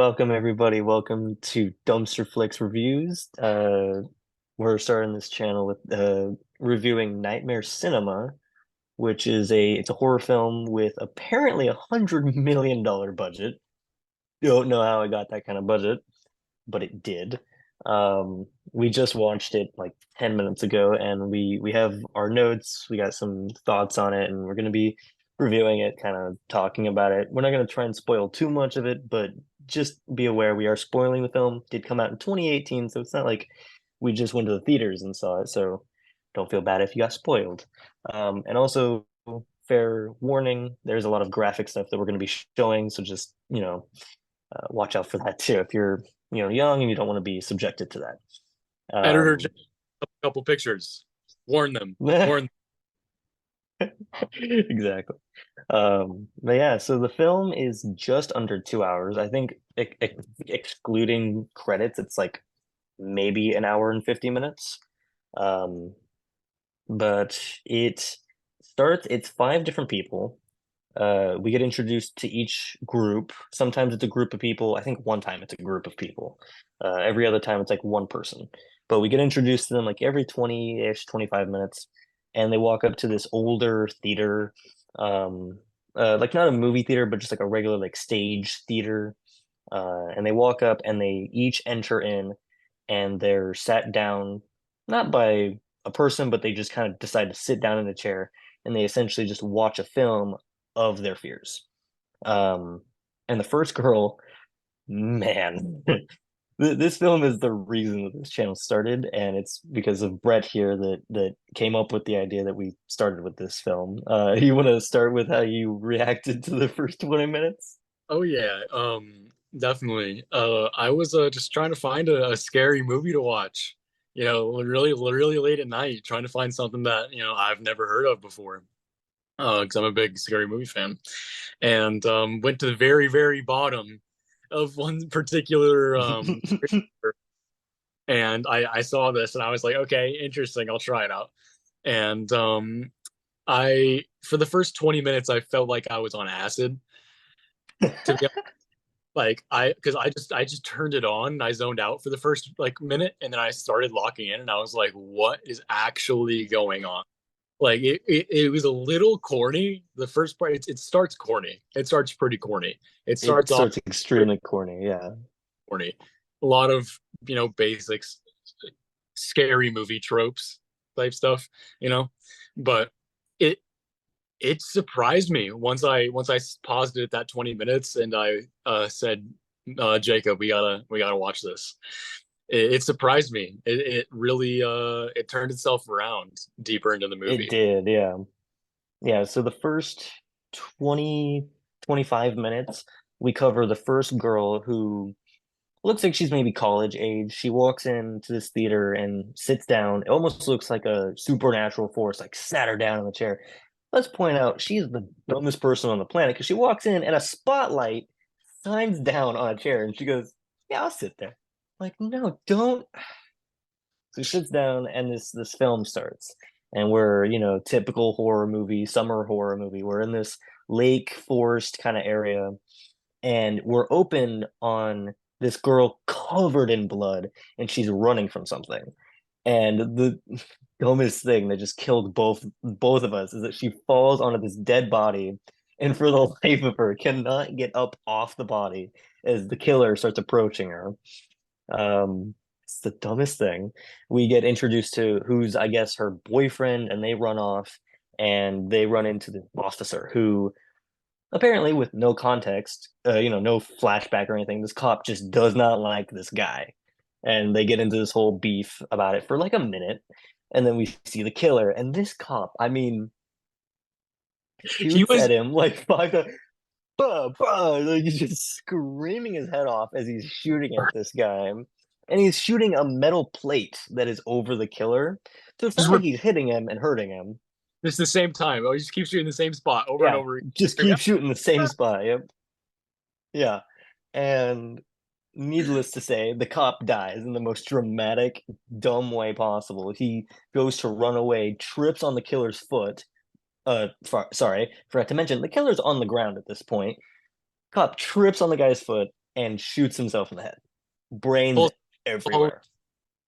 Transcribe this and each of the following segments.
welcome everybody. Welcome to Dumpster Flicks Reviews. We're starting this channel with reviewing Nightmare Cinema, which is a horror film with apparently $100 million budget. Don't know how I got that kind of budget, but it did. We just watched it like 10 minutes ago, and we have our notes. We got some thoughts on it, and we're going to be reviewing it, kind of talking about it. We're not going to try and spoil too much of it, but just be aware we are spoiling the film. It did come out in 2018, so it's not like we just went to the theaters and saw it. So don't feel bad if you got spoiled. And also, fair warning, there's a lot of graphic stuff that we're going to be showing, so just, watch out for that too if you're young and you don't want to be subjected to that. Editor, just a couple pictures. Warn them. Warn. Exactly. But yeah, so the film is just under 2 hours. I think excluding credits, it's like maybe an hour and 50 minutes. Um, but it's five different people. We get introduced to each group. Sometimes it's a group of people. I think one time it's a group of people. Every other time it's like one person. But we get introduced to them like every 20-ish, 25 minutes. And they walk up to this older theater, like not a movie theater, but just like a regular like stage theater. And they walk up and they each enter in and they're sat down, not by a person, but they just kind of decide to sit down in a chair and they essentially just watch a film of their fears. Um, and the first girl, man, this film is the reason that this channel started, and it's because of Brett here that came up with the idea that we started with this film. You want to start with how you reacted to the first 20 minutes? Oh yeah. Definitely. I was just trying to find a scary movie to watch. Really late at night, trying to find something that I've never heard of before. Because I'm a big scary movie fan, and went to the very very bottom of one particular and I saw this and I was like, okay, interesting. I'll try it out. And I for the first 20 minutes I felt like I was on acid. To be like I just turned it on and I zoned out for the first like minute and then I started locking in and I was like, what is actually going on? Like it was a little corny. The first part, it starts corny. It starts pretty corny. It It starts off starts pretty extremely corny, yeah. corny. A lot of basics, scary movie tropes type stuff, you know. But it it surprised me once I paused it at that 20 minutes and I said, Jacob, we gotta watch this. It surprised me. It really it turned itself around deeper into the It movie. did, yeah. Yeah, so the first 20, 25 minutes, we cover the first girl who looks like she's maybe college age. She walks into this theater and sits down. It almost looks like a supernatural force, like sat her down in the chair. Let's point out she's the dumbest person on the planet because she walks in and a spotlight shines down on a chair and she goes, "Yeah, I'll sit there." Like, no, don't. So she sits down and this film starts. And we're, typical horror movie, summer horror movie. We're in this lake forest kind of area and we're open on this girl covered in blood and she's running from something. And the dumbest thing that just killed both of us is that she falls onto this dead body and for the life of her cannot get up off the body as the killer starts approaching her. It's the dumbest thing. We get introduced to who's, I guess, her boyfriend, and they run off and they run into the officer who apparently with no context, no flashback or anything, this cop just does not like this guy. And they get into this whole beef about it for like a minute. And then we see the killer. And this cop, I mean, He shoots was at him like five times. Bah, bah, like he's just screaming his head off as he's shooting at this guy. And he's shooting a metal plate that is over the killer. So it's just not like he's hitting him and hurting him. just the same time. Oh, he just keeps shooting the same spot over and Yeah, over. just keep shooting the same spot. Yep. Yeah. And needless to say, the cop dies in the most dramatic, dumb way possible. He goes to run away, trips on the killer's foot. Sorry, forgot to mention the killer's on the ground at this point. Cop trips on the guy's foot, and shoots himself in the head. Brains Pulls everywhere.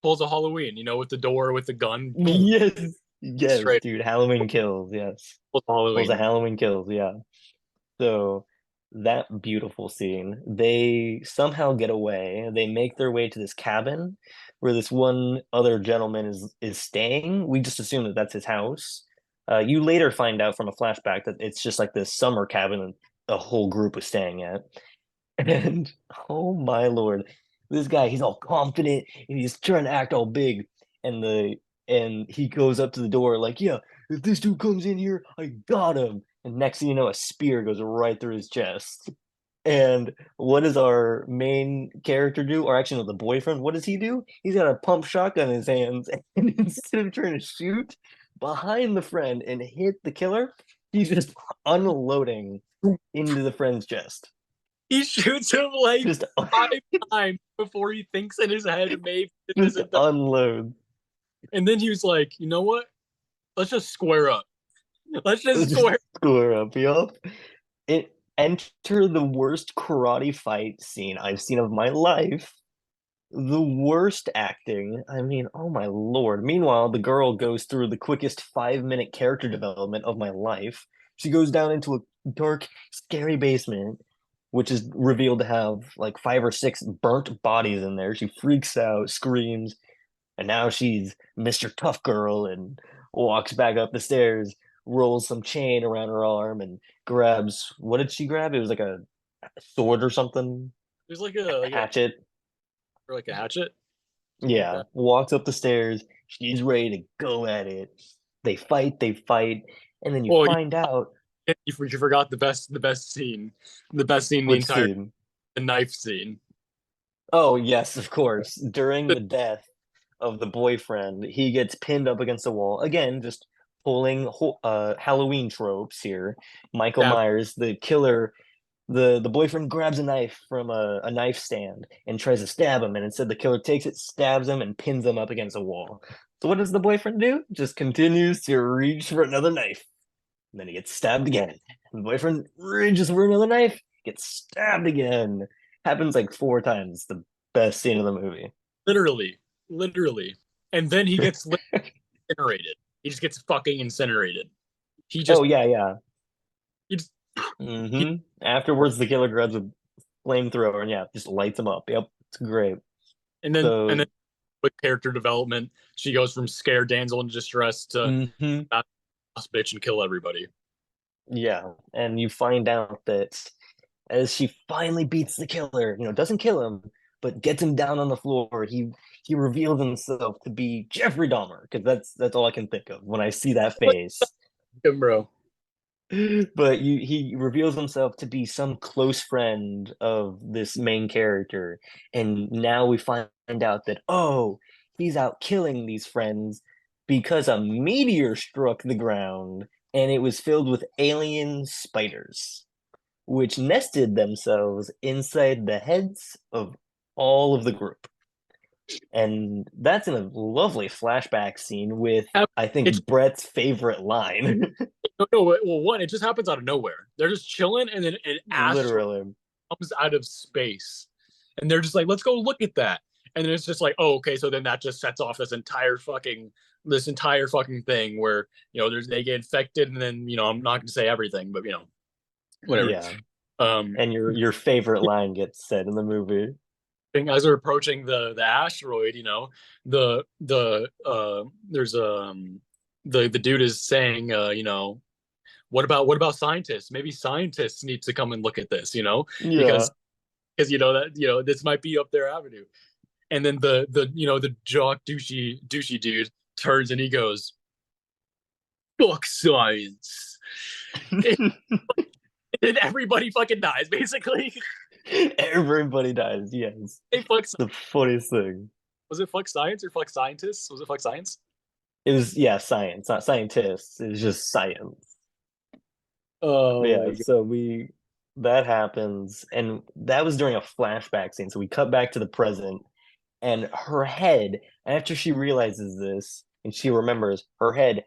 pulls a Halloween, with the door with the gun, boom, Yes, yes, straight dude. Halloween kills. Yes, pulls pulls a Halloween. Halloween kills. Yeah. So that beautiful scene, they somehow get away. They make their way to this cabin where this one other gentleman is staying. We just assume that that's his house. You later find out from a flashback that it's just like this summer cabin that a whole group was staying at. And oh my Lord, this guy, he's all confident and he's trying to act all big. And he goes up to the door like, yeah, if this dude comes in here, I got him. And next thing you know, a spear goes right through his chest. And what does our main character do? Or actually, no, the boyfriend, what does he do? He's got a pump shotgun in his hands. And instead of trying to shoot behind the friend and hit the killer, he's just unloading into the friend's chest. He shoots him like Just 5 times before he thinks in his head maybe this just isn't the. unload. And then he was like, you know what? Let's just square up. Let's just Just square. square up. Yup. It enter the worst karate fight scene I've seen of my life. The worst acting. I mean, oh my Lord. Meanwhile, the girl goes through the quickest 5 minute character development of my life. She goes down into a dark, scary basement, which is revealed to have like 5 or 6 burnt bodies in there. She freaks out, screams, and now she's Mr. Tough Girl and walks back up the stairs, rolls some chain around her arm, and grabs what did she grab? It was like a sword or something, There's like a hatchet. or like a hatchet, something like Yeah, that. walks up the stairs. She's ready to go at it. They fight, and then you Oh, find out you forgot the best scene in the which entire scene. the knife scene. Oh, yes, of course. During the death of the boyfriend, he gets pinned up against the wall. Again, just pulling Halloween tropes here. Michael That Myers, the killer, the boyfriend grabs a knife from a knife stand and tries to stab him, and instead the killer takes it, stabs him, and pins him up against a wall. So what does the boyfriend do? Just continues to reach for another knife. And then he gets stabbed again. And the boyfriend reaches for another knife, gets stabbed again. Happens like 4 times. The best scene of the movie. literally, literally, and then he gets incinerated. He just gets fucking incinerated. He Oh just yeah, yeah. he just he, Afterwards, the killer grabs a flamethrower and yeah, just lights him up. Yep, it's great. and then So, with character development, she goes from scared damsel in distress to hmm boss bitch and kill everybody. yeah, and you find out that as she finally beats the killer, doesn't kill him, but gets him down on the floor, he reveals himself to be Jeffrey Dahmer because that's all I can think of when I see that face. Bro. But he reveals himself to be some close friend of this main character, and now we find out that he's out killing these friends because a meteor struck the ground and it was filled with alien spiders, which nested themselves inside the heads of all of the group. And that's in a lovely flashback scene with, I It's think, Brett's favorite line. no, well, one, it just happens out of nowhere. They're just chilling, and then an asteroid Literally. comes out of space, and they're just like, "Let's go look at that." And then it's just like, "Oh, okay." So then that just sets off this entire fucking thing where they get infected, and then I'm not going to say everything, but whatever. Yeah. Um, And your favorite line gets said in the movie. as we're approaching the asteroid, there's the dude is saying, what about scientists? Maybe scientists need to come and look at this, Yeah. because that this might be up their avenue. And then the jock douchey dude turns and he goes, "Fuck science," and everybody fucking dies basically. Everybody dies. Yes. Hey, fuck. The funniest thing. Was it fuck science or fuck scientists? Was it fuck science? It was, yeah, science, not scientists. It was just science. Oh Yeah, my god. so that happens, and that was during a flashback scene. So we cut back to the present, and her head, after she realizes this and she remembers, her head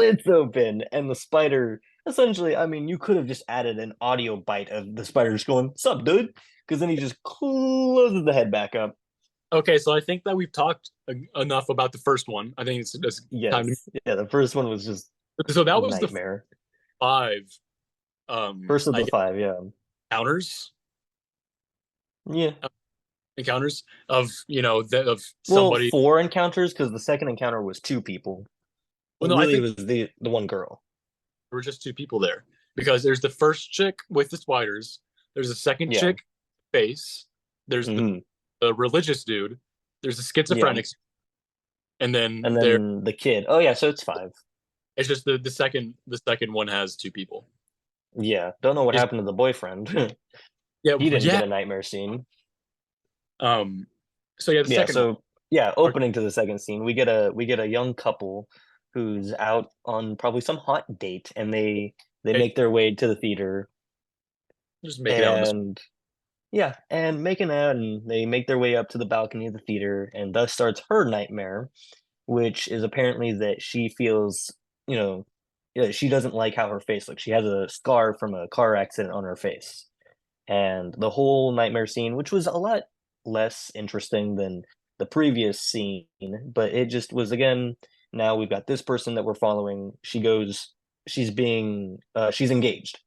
splits open, and the spider essentially, I mean, you could have just added an audio bite of the spider just going, "Sup, dude?" Because then he just closes the head back up. Okay, so I think that we've talked enough about the first one. I think it's time to. Yes. Yeah, the first one was just So a that was the nightmare. five, First of I the guess, five, yeah. encounters, Yeah. encounters of of Well, somebody. four encounters because the second encounter was two people. Well, But no, I really, it think was the one girl. there were just two people there because there's the first chick with the spiders. There's a second Yeah. chick face. There's Hmm. the religious dude. There's the Yeah. schizophrenic, and then And there then the kid. Oh yeah, so it's five. it's just the second one has two people. Yeah. Don't know what Is happened to the boyfriend. yeah He didn't get yeah. a nightmare scene. Um. So yeah, the Yeah, second one. so yeah, Okay, opening to the second scene, we get a young couple who's out on probably some hot date, and they make their way to the theater, just make it out in this. and yeah, and making out, and they make their way up to the balcony of the theater, and thus starts her nightmare, which is apparently that she feels, you know, yeah, she doesn't like how her face looks. She has a scar from a car accident on her face. And the whole nightmare scene, which was a lot less interesting than the previous scene, but it just was again, now we've got this person that we're following. She's engaged,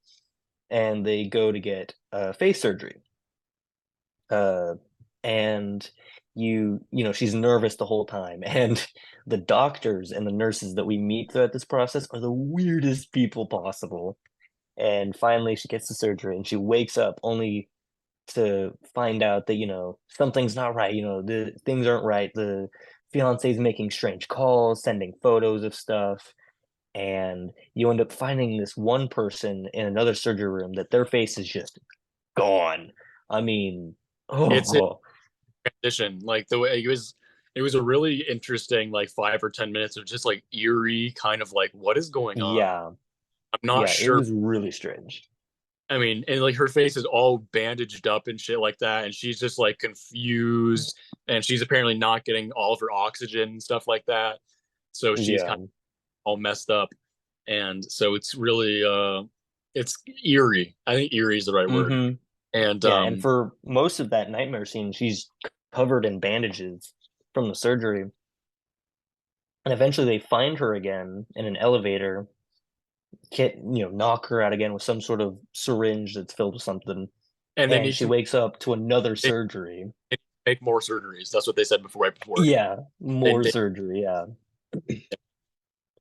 and they go to get face surgery. Uh, and she's nervous the whole time. And the doctors and the nurses that we meet throughout this process are the weirdest people possible. And finally, she gets the surgery and she wakes up only to find out that something's not right. The things aren't right. The fiance's making strange calls, sending photos of stuff, and you end up finding this one person in another surgery room that their face is just gone. I mean, It's a oh transition. Like the way it was a really interesting like 5 or 10 minutes of just like eerie kind of like what is going on. yeah, I'm not yeah, it sure. was really strange. I mean, and like her face is all bandaged up and shit like that, and she's just like confused, and she's apparently not getting all of her oxygen and stuff like that. So she's kind Yeah. of all messed up, and so it's really it's eerie. I think eerie is the right word. Hmm. And Yeah, and for most of that nightmare scene, she's covered in bandages from the surgery. And eventually they find her again in an elevator, knock her out again with some sort of syringe that's filled with something. and they And need she to wakes up to another they surgery. make more surgeries. That's what they said before, right before. Yeah, They, more they surgery, yeah.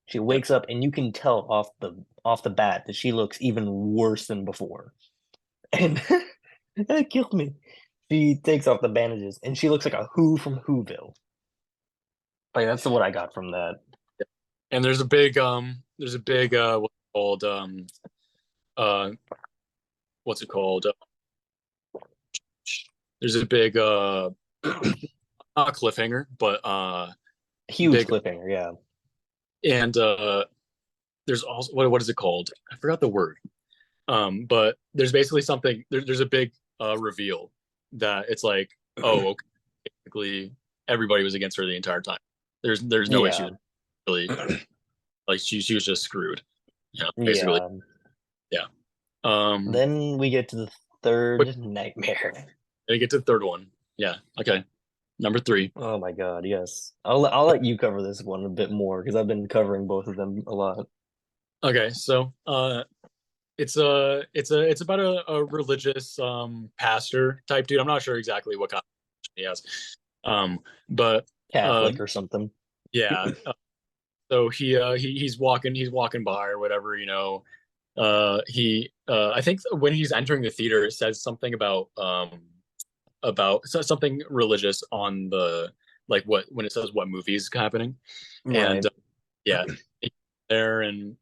She yeah. wakes up and you can tell off the bat that she looks even worse than before. And that killed me. She takes off the bandages and she looks like a Who from Whoville. Like that's what I got from that. And there's a big uh what's it called? There's a big not cliffhanger, but Huge big cliffhanger, yeah. and there's also what is it called? I forgot the word. But there's basically there's a big reveal that it's like, oh, okay, basically everybody was against her the entire time. There's no Yeah. issue really. Like she was just screwed. Yeah, basically. Yeah. Yeah. Um, Then we get to the but third nightmare. I get to the third one. Yeah. Okay. Number three. Oh my God, yes. I'll let you cover this one a bit more because I've been covering both of them a lot. Okay. So it's about a religious pastor type dude. I'm not sure exactly what kind of he has. Um, but Catholic um or something. yeah. So he's walking by or whatever, he I think when he's entering the theater it says something about something religious on the like what when it says what movie is happening. And Right. yeah, there and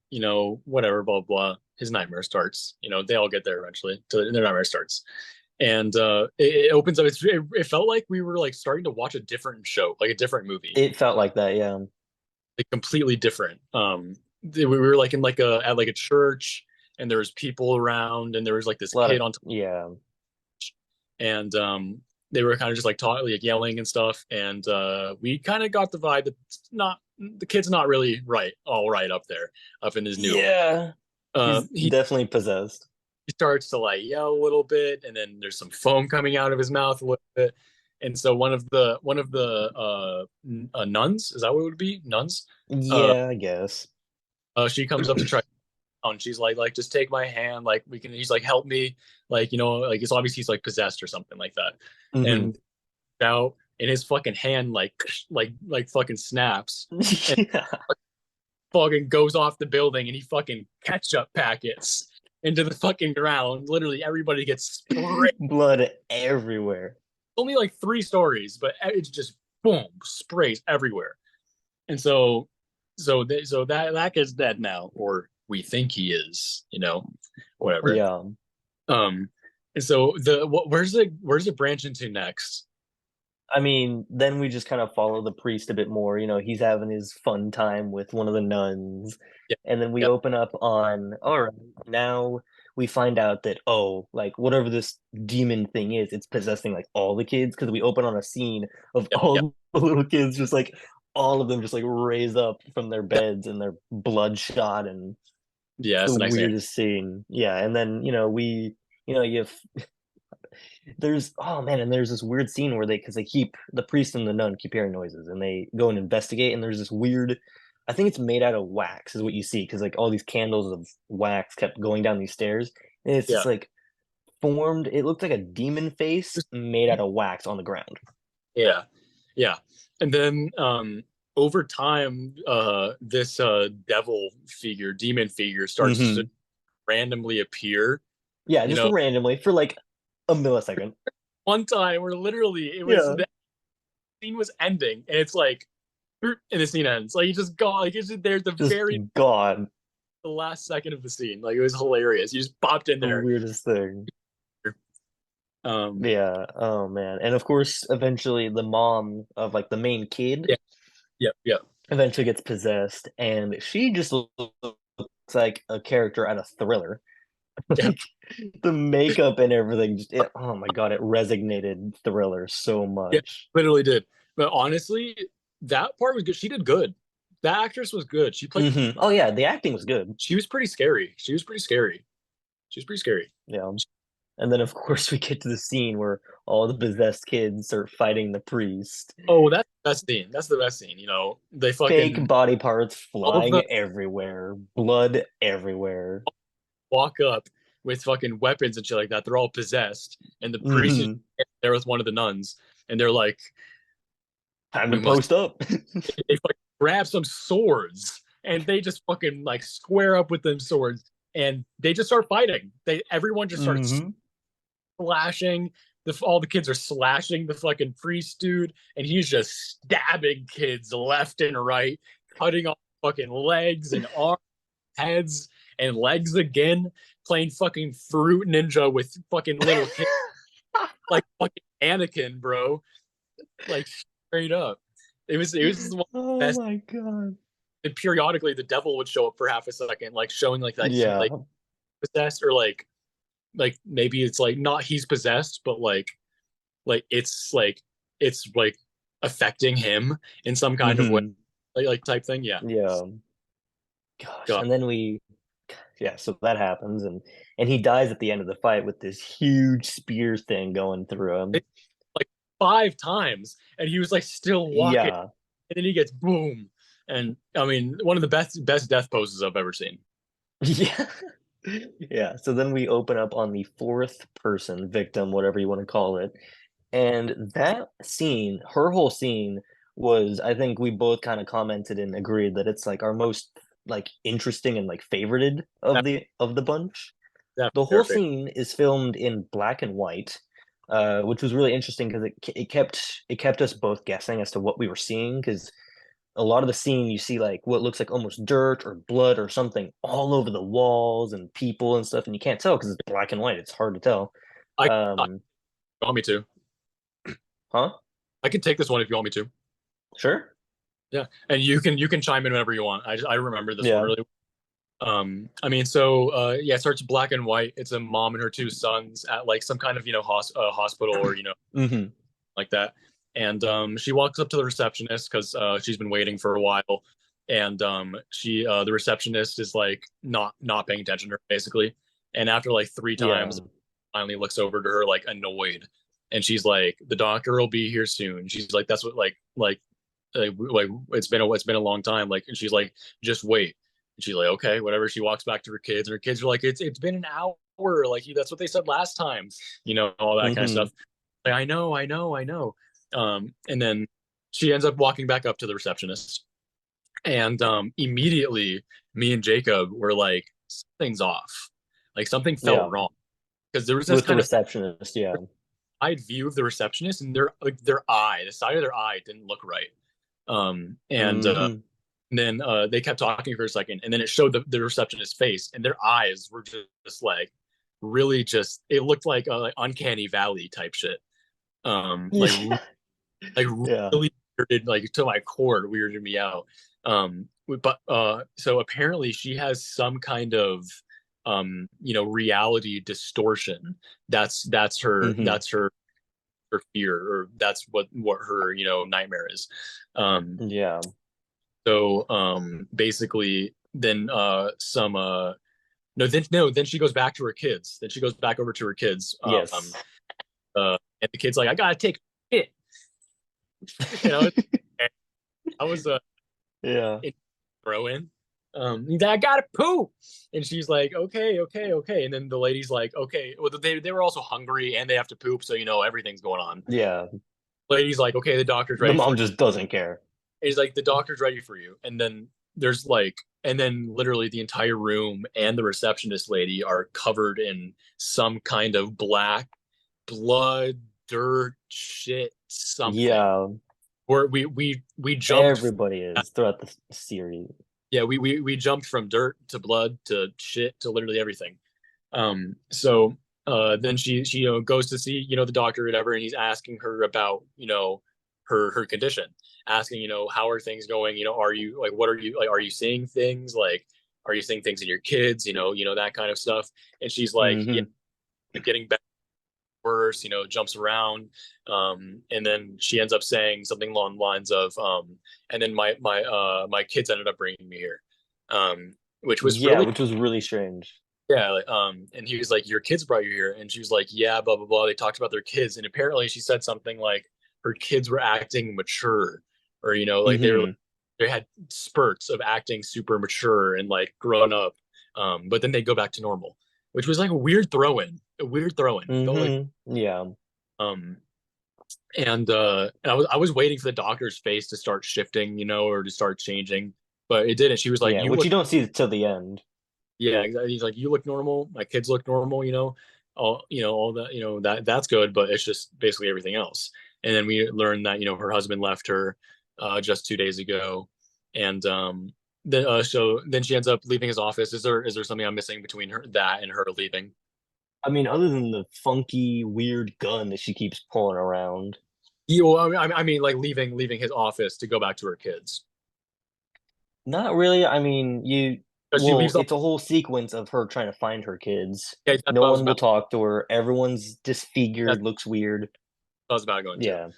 whatever, blah blah, his nightmare starts. They all get there eventually to their nightmare starts. And it opens up. It felt like we were like starting to watch a different show, like a different movie, It felt like that, yeah. like completely different. We were like in like a at like a church, and there was people around, and there was like this A lot of kid on top, yeah. and they were kind of just like talking, like yelling and stuff, and we kind of got the vibe that not the kid's not really all right up there, up in his noodle. Yeah, he's He definitely possessed. starts to like yell a little bit, and then there's some foam coming out of his mouth a little bit. And so one of the nuns, is that what it would be? Nuns? Uh, Yeah, I guess. she comes up to try, and she's like, just take my hand, like we can. He's like, help me, like like it's obvious he's like possessed or something like that. Hmm. And out, and his fucking hand like fucking snaps, and Yeah. fucking goes off the building, and he fucking ketchup packets into the fucking ground. Literally, everybody gets sprayed. Blood everywhere. Only like 3 stories, but it's just boom, sprays everywhere. And so that kid's dead now, or we think he is, whatever. Yeah. Um, and so where's it branch into next? I mean, then we just kind of follow the priest a bit more. He's having his fun time with one of the nuns. Yeah, And then we yeah, open up on, all right, now we find out that, oh, like whatever this demon thing is, it's possessing like all the kids because we open on a scene of yeah, yeah, all the little kids just like all of them just like raise up from their yeah. beds and they're bloodshot and Yeah, it's that's the the next thing. weirdest scene. Yeah. And then, you have there's oh man, and there's this weird scene where because they keep the priest and the nun keep hearing noises, and they go and investigate, and there's this weird, I think it's made out of wax, is what you see, because like all these candles of wax kept going down these stairs, and it's Yeah. just like formed. It looked like a demon face made out of wax on the ground. Yeah. Yeah. And then over time, this demon figure starts to Hmm. randomly appear. Yeah, You just know, randomly for like a millisecond. one time where literally it was Yeah, the scene was ending and it's like and the scene ends. Like you just go like it's just there the just very gone. the last second of the scene. Like it was hilarious. You just popped in The there. weirdest thing. Um Yeah. Oh man. And of course, eventually the mom of like the main kid yeah, yeah, yeah. eventually gets possessed, and she just looks like a character out of Thriller. Yeah. Like the makeup and everything, oh my God, it resonated Thriller so Yeah. much. Literally did. But honestly, that part was good. She did good. That actress was good. Oh yeah, the acting was good. She was pretty scary. She was pretty scary. She was pretty scary. Yeah. And then of course we get to the scene where all the possessed kids start fighting the priest. Oh, that's the best scene. That's the best scene. They Fake fucking body parts all of flying them everywhere, blood everywhere. walk up with fucking weapons and shit like that. They're all possessed, and the priest is Hmm. there with one of the nuns, and they're like, Time to "We must." post up. They fucking grab some swords, and they just fucking like square up with them swords, and they just start fighting. Everyone just starts Hmm. slashing. All the kids are slashing the fucking priest dude, and he's just stabbing kids left and right, cutting off fucking legs and arms, heads, and legs again, playing fucking Fruit Ninja with fucking little kids, like fucking Anakin, bro. Like straight up. It was one of the Oh best. my God. And periodically, the devil would show up for half a second, like showing like he like Yeah. possessed or like maybe it's like not he's possessed, but like it's like affecting him in some kind of way, Hmm. like type thing. Yeah. Yeah. Gosh. God. And then yeah, so that happens, and he dies at the end of the fight with this huge spear thing going through him. It, like 5 times, and he was like still walking, Yeah. and then he gets boom. And I mean, one of the best death poses I've ever seen. Yeah. Yeah. So then we open up on the fourth person victim, whatever you want to call it. And that scene, her whole scene was, I think we both kind of commented and agreed that it's like our most like interesting and like favorited of That, the bunch. that The their whole favorite. scene is filmed in black and white, which was really interesting because it kept us both guessing as to what we were seeing. Because a lot of the scene you see like what looks like almost dirt or blood or something all over the walls and people and stuff, and you can't tell because it's black and white. It's hard to tell. I Um, you want me to? huh? I can take this one if you want me to. Sure. Yeah, and you can chime in whenever you want. I remember this one Yeah. really. I mean, so yeah, it starts black and white. It's a mom and her 2 sons at like some kind of hospital or Hmm. like that. And she walks up to the receptionist because she's been waiting for a while, and she the receptionist is like not paying attention to her basically. And after like three Yeah. times, finally looks over to her like annoyed, and she's like, "The doctor will be here soon." She's like, "That's what like it's been a long time." Like, and she's like, "Just wait." And she's like, "Okay, whatever." She walks back to her kids, and her kids are like, "It's been an hour. Like that's what they said last time." All that kind of Hmm. stuff. Like, I know, I know, I know. And then she ends up walking back up to the receptionist, and immediately me and Jacob were like, something's off. Like something felt Yeah. wrong because there was this With the kind of receptionist. Yeah. side view of the receptionist, and their eye, the side of their eye, didn't look right. And Hmm. then they kept talking for a second, and then it showed the receptionist's face, and their eyes were just like really just. It looked like uncanny valley type shit. Um, like like Yeah. really weirded, like to my core, weirded me out. But so apparently she has some kind of reality distortion. That's her Hmm. that's her her fear, or that's what her nightmare is. Um, Yeah. so basically, then some no then no then she goes back to her kids. Then she goes back over to her kids. Yes. And the kid's like, I gotta take it. And I was Yeah. throw in. He's like, I gotta poop, and she's like, okay, okay, okay. And then the lady's like, okay. Well, they were also hungry and they have to poop, so everything's going on. Yeah. Lady's like, okay, the doctor's The ready for mom you. just doesn't care. He's like, the doctor's ready for you. And then there's like, and then literally the entire room and the receptionist lady are covered in some kind of black blood, dirt, shit, something. Yeah. Where we jumped. Everybody is throughout the series. Yeah, we jumped from dirt to blood to shit to literally everything. So then she goes to see the doctor or whatever, and he's asking her about her condition, asking how are things going, are you like what are you like are you seeing things, like are you seeing things in your kids, that kind of stuff. And she's like, yeah, Hmm. getting better, worse, jumps around. And then she ends up saying something along the lines of, and then my kids ended up bringing me here, which was Yeah, really, which was really strange. yeah. And he was like, your kids brought you here, and she was like, yeah, blah blah blah. They talked about their kids, and apparently she said something like her kids were acting mature, or like Hmm. they had spurts of acting super mature and like grown up, but then they go back to normal, which was like a weird throw in. It felt like Yeah. um and I was waiting for the doctor's face to start shifting, or to start changing, but it didn't. She was like, Yeah, "You which look, you don't see till the end. yeah." He's like, "You look normal. My kids look normal. All that. That's good, but it's just basically everything else." And then we learned that her husband left her just 2 days ago, and then she ends up leaving his office. Is there something I'm missing between that and her leaving? I mean, other than the funky, weird gun that she keeps pulling around. Yeah, well, I mean, like leaving his office to go back to her kids, Not really. I mean, because she well, leaves. it's a whole sequence of her trying to find her kids. Yeah, that's No what I was one will about. talk to her. Everyone's That's disfigured, looks weird. what I was about going to. Yeah. And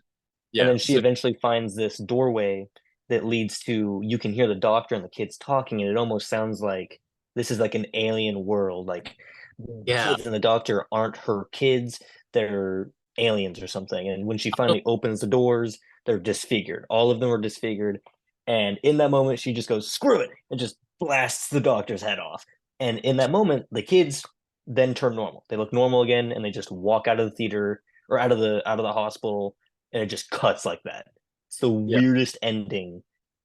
Yeah. then she So eventually finds this doorway that leads to, you can hear the doctor and the kids talking, and it almost sounds like this is like an alien world. Like the yeah. kids and the doctor aren't her kids, they're aliens or something. And when she finally opens the doors, they're disfigured. All of them are disfigured. And in that moment, she just goes, screw it, and just blasts the doctor's head off. And in that moment, the kids then turn normal. They look normal again, and they just walk out of the theater or out of the hospital, and it just cuts like that. It's the Yeah. weirdest ending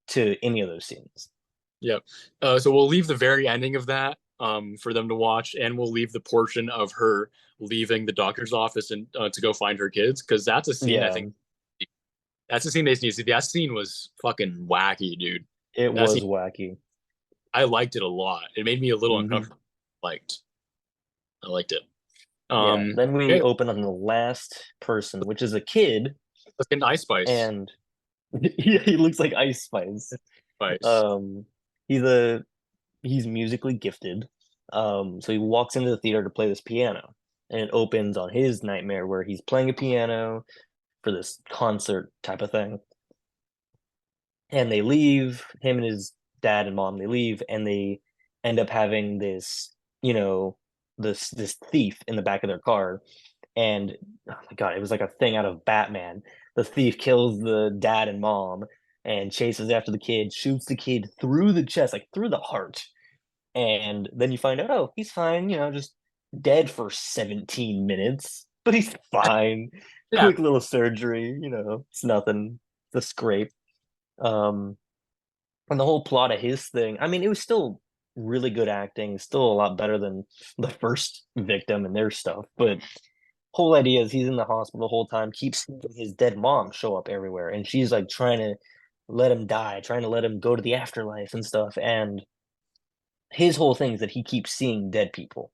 to any of those scenes. Yeah. So we'll leave the very ending of that for them to watch, and we'll leave the portion of her leaving the doctor's office and to go find her kids, because that's a scene I Yeah, think that's a scene they need to see. That scene was fucking wacky, dude. it That was scene, wacky. I liked it a lot. It made me a little Hmm. uncomfortable. Liked. I liked it. Yeah. Then we Okay, open on the last person, which is a kid, let's get an Ice Spice. and he looks like Ice Spice. Spice. Um, he's a he's musically gifted. So he walks into the theater to play this piano, and it opens on his nightmare where he's playing a piano. for this concert type of thing. And they leave, him and his dad and mom, they leave and they end up having this, you know, this thief in the back of their car. And oh my God, it was like a thing out of Batman. The thief kills the dad and mom and chases after the kid, shoots the kid through the chest, like through the heart. And then you find out, oh, he's fine, just dead for 17 minutes, but he's fine. Yeah, Quick little surgery, it's nothing. It's a scrape. Um, and the whole plot of his thing, I mean, it was still really good acting, still a lot better than the first victim and their stuff. But whole idea is he's in the hospital the whole time, keeps seeing his dead mom show up everywhere, and she's like trying to let him die, trying to let him go to the afterlife and stuff. And his whole thing is that he keeps seeing dead people.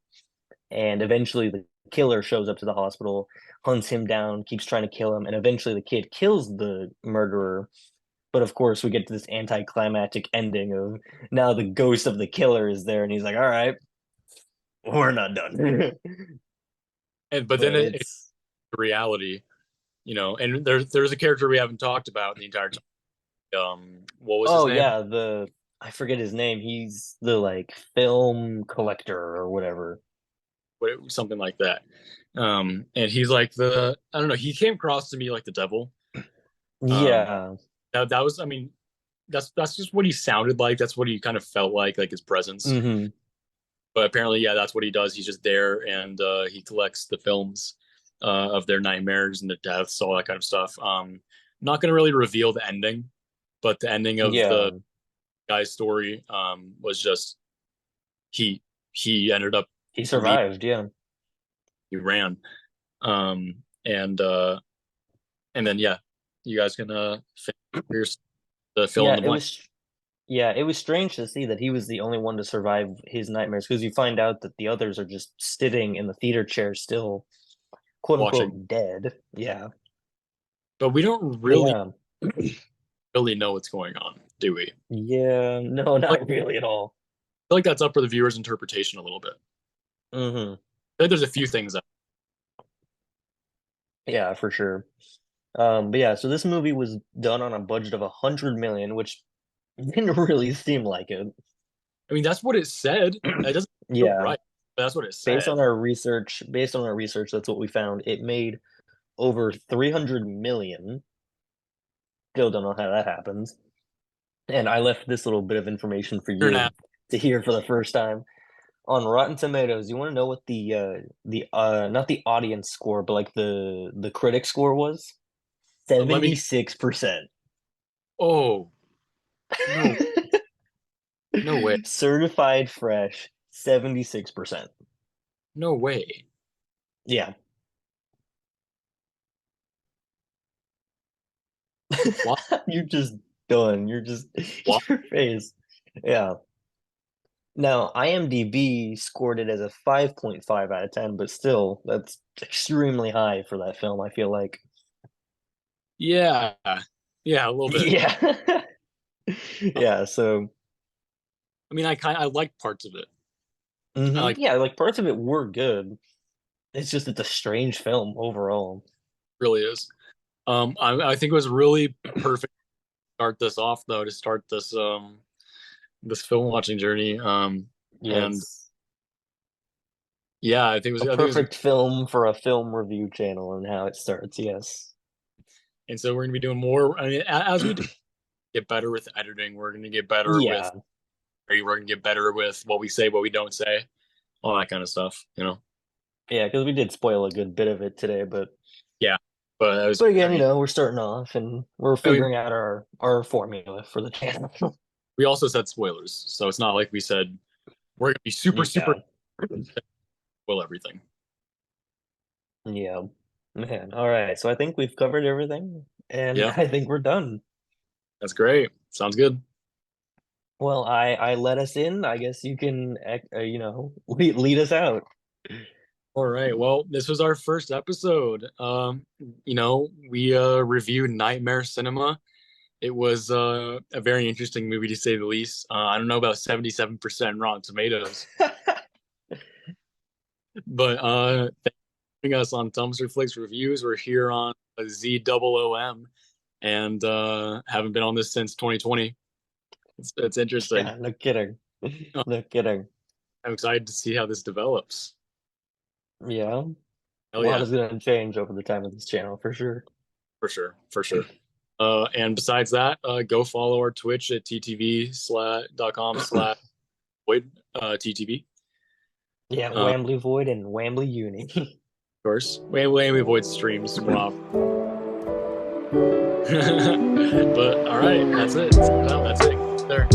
And eventually the killer shows up to the hospital, hunts him down, keeps trying to kill him, and eventually the kid kills the murderer. But of course, we get to this anticlimactic ending of now the ghost of the killer is there, and he's like, "All right, we're not done." and but then But it's it's reality, and there's a character we haven't talked about the entire time. What was his oh name? yeah, the I forget his name. He's the like film collector or whatever. Something like that. And he's like I don't know. He came across to me like the devil. Um, Yeah. that was, I mean, that's just what he sounded like. That's what he kind of felt like his presence. Hmm. But apparently, yeah, that's what he does. He's just there, and he collects the films of their nightmares and their deaths, all that kind of stuff. Not going to really reveal the ending, but the ending of the Yeah. guy's story was just he he ended up He leaving. survived. Yeah. He ran, and then yeah, you guys can figure the fill in Yeah. the blank. It was strange to see that he was the only one to survive his nightmares because you find out that the others are just sitting in the theater chair still, quote Watching, unquote, dead. Yeah. but we don't But really yeah. really know what's going on, do we? Yeah. No, Like, not really at all. I feel like that's up for the viewer's interpretation a little bit. Hmm. I think there's a few things that Yeah, for sure. But yeah, so this movie was done on a budget of 100 million, which didn't really seem like it. I mean, that's what it said. It doesn't feel Yeah. right, but that's what it said. Based on our research, that's what we found. It made over 300 million. Still don't know how that happens. And I left this little bit of information for You're an you ass. to hear for the first time. On Rotten Tomatoes, you want to know what the not the audience score, but like the critic score was? Let me. 76%. Oh no, no way, Certified fresh, 76%. no way. Yeah. Why? You're just done. You're just Why? your face. Yeah. Now, IMDb scored it as a 5.5 out of 10, but still, that's extremely high for that film, I feel like. Yeah, yeah, a little bit. Yeah. Yeah, so I mean, I like parts of it. I like yeah, like parts of it were good. It's just it's a strange film overall. really is. I think it was really perfect to start this off though, to start this film watching journey. And Yes. yeah, A I think it was, perfect film for a film review channel and how it starts, yes. and so we're gonna be doing more. I mean, as we get better with editing, we're gonna get better with, Yeah. we're gonna get better with what we say, what we don't say, all that kind of stuff. Yeah, because we did spoil a good bit of it today, but Yeah, but I was, but I again, mean, we're starting off and we're I mean, figuring out our formula for the channel. we also said spoilers, so it's not like we said we're gonna be super, super Yeah. spoil everything. Yeah. Man. All right. So I think we've covered everything and Yeah, I think we're done. that's great. Sounds good. Well, I let us in. I guess you can, lead us out. All right. Well, this was our first episode. We reviewed Nightmare Cinema. It was a very interesting movie to say the least. I don't know about 77% Rotten Tomatoes, but us on Dumpster Flicks Reviews. We're here on ZOOM and haven't been on this since 2020. It's interesting. Yeah, no kidding. Uh, No kidding. I'm excited to see how this develops. Yeah. A Hell lot yeah, is going to change over the time of this channel for sure. for sure, for sure. And besides that, go follow our Twitch at ttv.com/void ttv. Yeah, Of Wambly Void and Wambly Uni. course, we avoid streams more often. But all right, that's it. No, that's it. There.